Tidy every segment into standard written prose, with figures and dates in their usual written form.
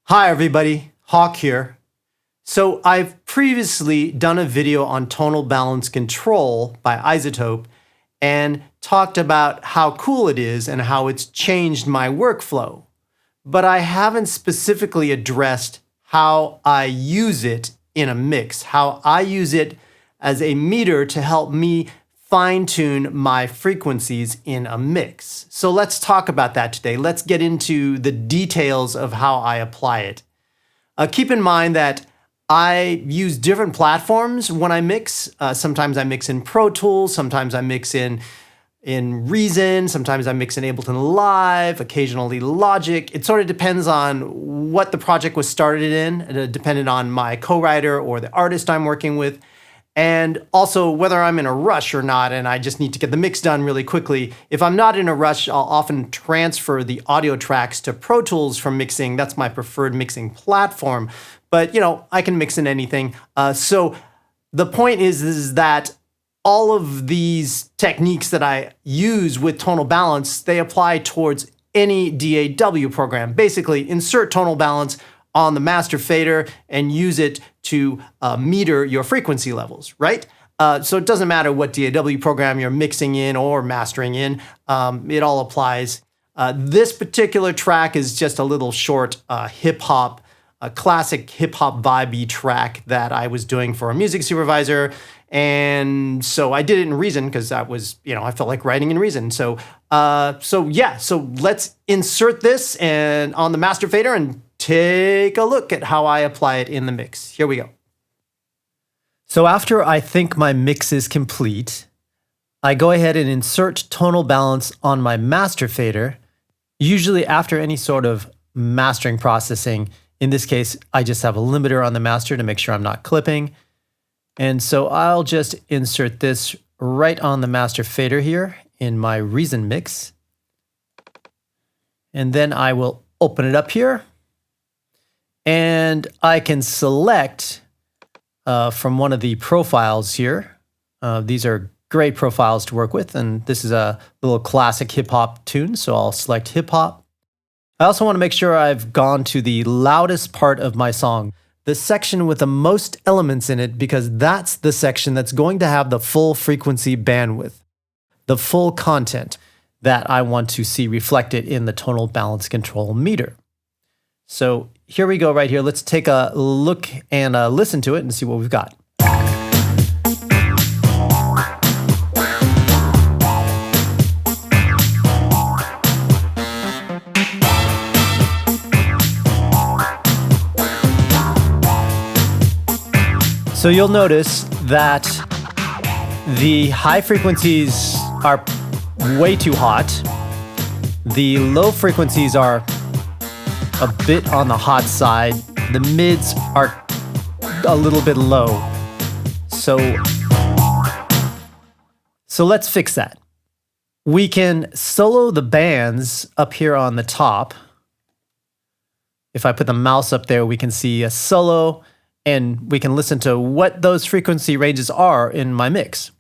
Hi everybody, Hawk here. So I've previously done a video on tonal balance control by iZotope and talked about how cool it is and how it's changed my workflow. But I haven't specifically addressed how I use it in a mix, how I use it as a meter to help me fine-tune my frequencies in a mix. So let's talk about that today. Let's get into the details of how I apply it. Keep in mind that I use different platforms when I mix. Sometimes I mix in Pro Tools, sometimes I mix in Reason, sometimes I mix in Ableton Live, occasionally Logic. It sort of depends on what the project was started in, depending on my co-writer or the artist I'm working with. And also whether I'm in a rush or not, and I just need to get the mix done really quickly. If I'm not in a rush, I'll often transfer the audio tracks to Pro Tools for mixing. That's my preferred mixing platform. But I can mix in anything. So the point is that all of these techniques that I use with tonal balance, they apply towards any DAW program. Basically, insert tonal balance on the master fader and use it to meter your frequency levels, right? So it doesn't matter what DAW program you're mixing in or mastering in, it all applies. This particular track is just a little short hip-hop, a classic hip-hop vibe track that I was doing for a music supervisor. And so I did it in Reason because that was, I felt like writing in Reason. So let's insert this and on the master fader and take a look at how I apply it in the mix. Here we go. So after I think my mix is complete, I go ahead and insert tonal balance on my master fader, usually after any sort of mastering processing. In this case, I just have a limiter on the master to make sure I'm not clipping. And so I'll just insert this right on the master fader here in my Reason mix. And then I will open it up here. And I can select from one of the profiles here. These are great profiles to work with. And this is a little classic hip hop tune. So I'll select hip hop. I also want to make sure I've gone to the loudest part of my song, the section with the most elements in it, because that's the section that's going to have the full frequency bandwidth, the full content that I want to see reflected in the tonal balance control meter. So here we go right here. Let's take a look and listen to it and see what we've got. So you'll notice that the high frequencies are way too hot. The low frequencies are a bit on the hot side. The mids are a little bit low. So let's fix that. We can solo the bands up here on the top. If I put the mouse up there, we can see a solo, and we can listen to what those frequency ranges are in my mix.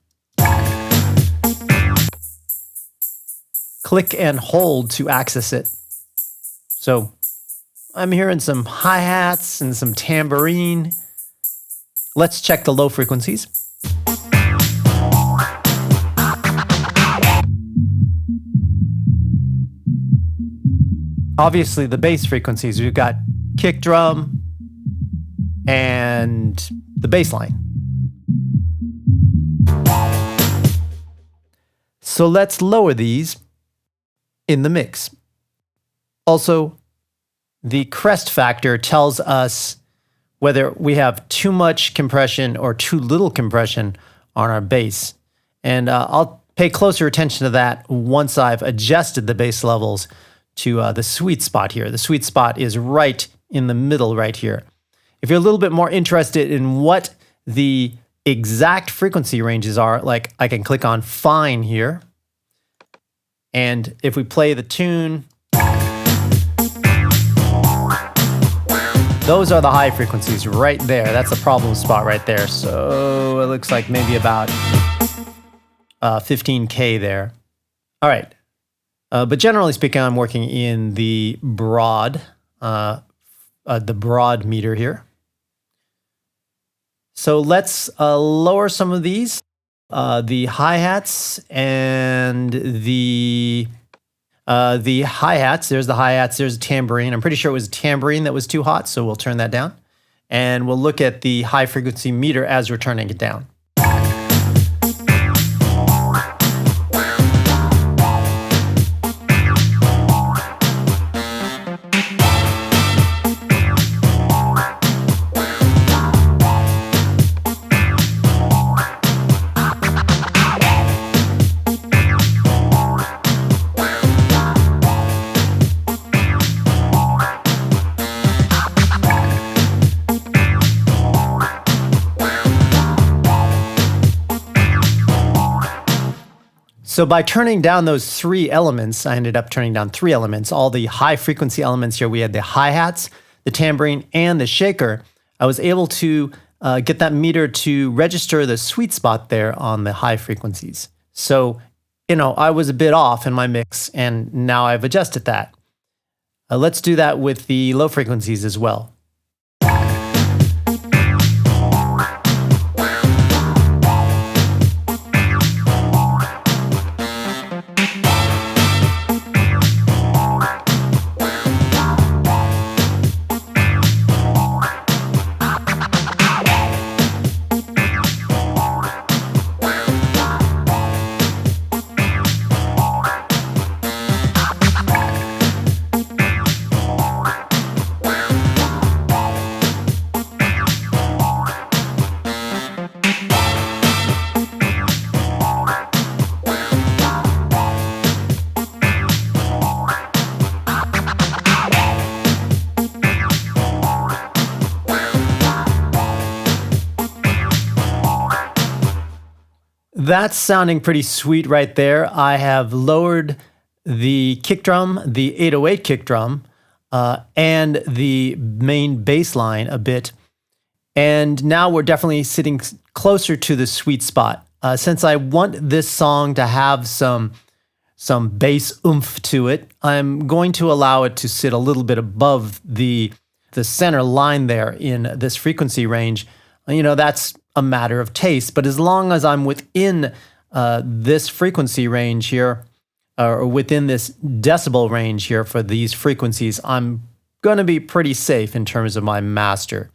Click and hold to access it. So I'm hearing some hi-hats and some tambourine. Let's check the low frequencies. Obviously the bass frequencies, we've got kick drum and the bass line. So let's lower these in the mix. Also, the crest factor tells us whether we have too much compression or too little compression on our bass. And I'll pay closer attention to that once I've adjusted the bass levels to the sweet spot here. The sweet spot is right in the middle right here. If you're a little bit more interested in what the exact frequency ranges are, like I can click on Fine here. And if we play the tune, those are the high frequencies right there. That's the problem spot right there. So it looks like maybe about 15K there. All right. But generally speaking, I'm working in the broad the broad meter here. So let's lower some of these, the hi-hats and the hi-hats. There's the hi-hats, there's a tambourine. I'm pretty sure it was a tambourine that was too hot, so we'll turn that down. And we'll look at the high frequency meter as we're turning it down. So by turning down those three elements, I ended up turning down three elements, all the high frequency elements here. We had the hi-hats, the tambourine, and the shaker. I was able to get that meter to register the sweet spot there on the high frequencies. So, I was a bit off in my mix, and now I've adjusted that. Let's do that with the low frequencies as well. That's sounding pretty sweet right there. I have lowered the kick drum, the 808 kick drum, and the main bass line a bit. And now we're definitely sitting closer to the sweet spot. Since I want this song to have some bass oomph to it, I'm going to allow it to sit a little bit above the center line there in this frequency range. That's a matter of taste, but as long as I'm within this frequency range here, or within this decibel range here for these frequencies, I'm going to be pretty safe in terms of my master.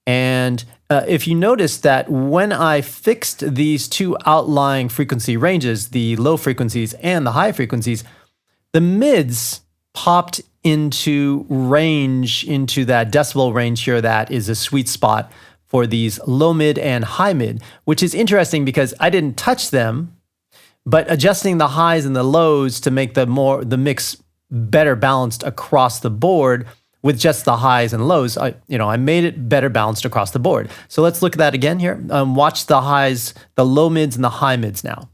And if you notice that when I fixed these two outlying frequency ranges, the low frequencies and the high frequencies, the mids popped into range, into that decibel range here that is a sweet spot for these low mid and high mid, which is interesting because I didn't touch them, but adjusting the highs and the lows to make the mix better balanced across the board with just the highs and lows, I made it better balanced across the board. So let's look at that again here. Watch the highs, the low mids and the high mids now.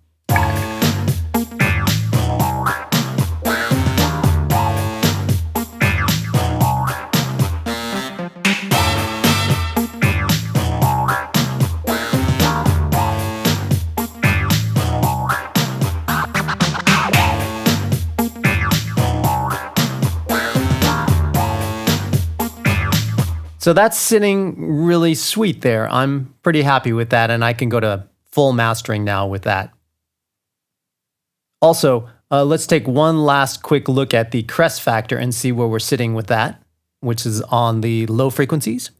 So that's sitting really sweet there. I'm pretty happy with that, and I can go to full mastering now with that. Also, let's take one last quick look at the crest factor and see where we're sitting with that, which is on the low frequencies.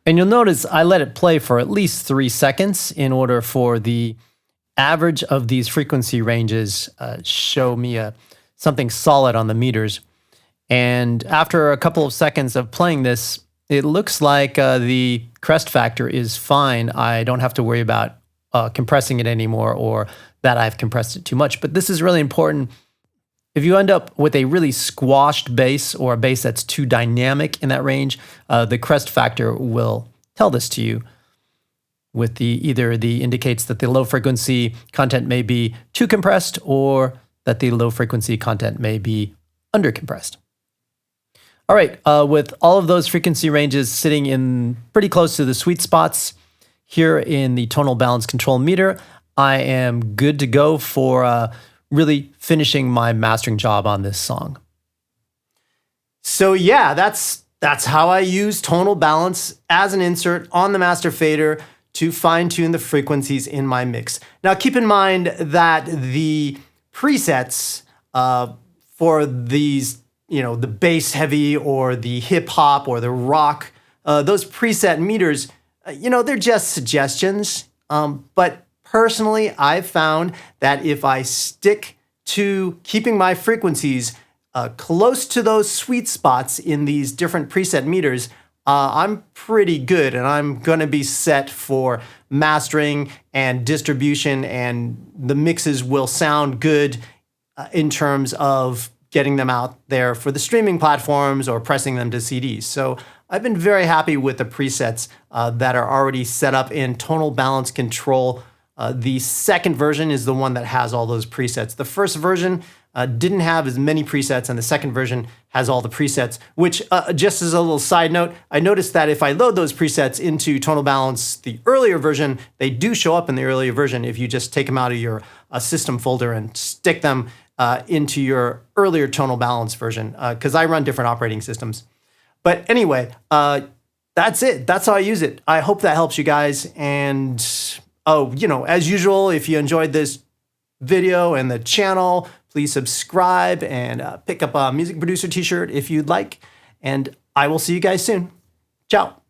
And you'll notice I let it play for at least 3 seconds in order for the average of these frequency ranges show me something solid on the meters. And after a couple of seconds of playing this, it looks like the crest factor is fine. I don't have to worry about compressing it anymore or that I've compressed it too much. But this is really important. If you end up with a really squashed bass or a bass that's too dynamic in that range, the crest factor will tell this to you. with either the indicates that the low frequency content may be too compressed or that the low frequency content may be undercompressed. All right, with all of those frequency ranges sitting in pretty close to the sweet spots here in the tonal balance control meter, I am good to go for really finishing my mastering job on this song. So yeah, that's how I use tonal balance as an insert on the master fader to fine-tune the frequencies in my mix. Now keep in mind that the presets for these, the bass heavy or the hip hop or the rock, those preset meters, they're just suggestions. But personally, I've found that if I stick to keeping my frequencies close to those sweet spots in these different preset meters, I'm pretty good, and I'm going to be set for mastering and distribution, and the mixes will sound good in terms of getting them out there for the streaming platforms or pressing them to CDs. So I've been very happy with the presets that are already set up in Tonal Balance Control. The second version is the one that has all those presets. The first version didn't have as many presets, and the second version has all the presets, which just as a little side note, I noticed that if I load those presets into Tonal Balance, the earlier version, they do show up in the earlier version if you just take them out of your system folder and stick them into your earlier Tonal Balance version, because I run different operating systems. But anyway, that's it. That's how I use it. I hope that helps you guys. And as usual, if you enjoyed this video and the channel, please subscribe and pick up a music producer t-shirt if you'd like. And I will see you guys soon. Ciao.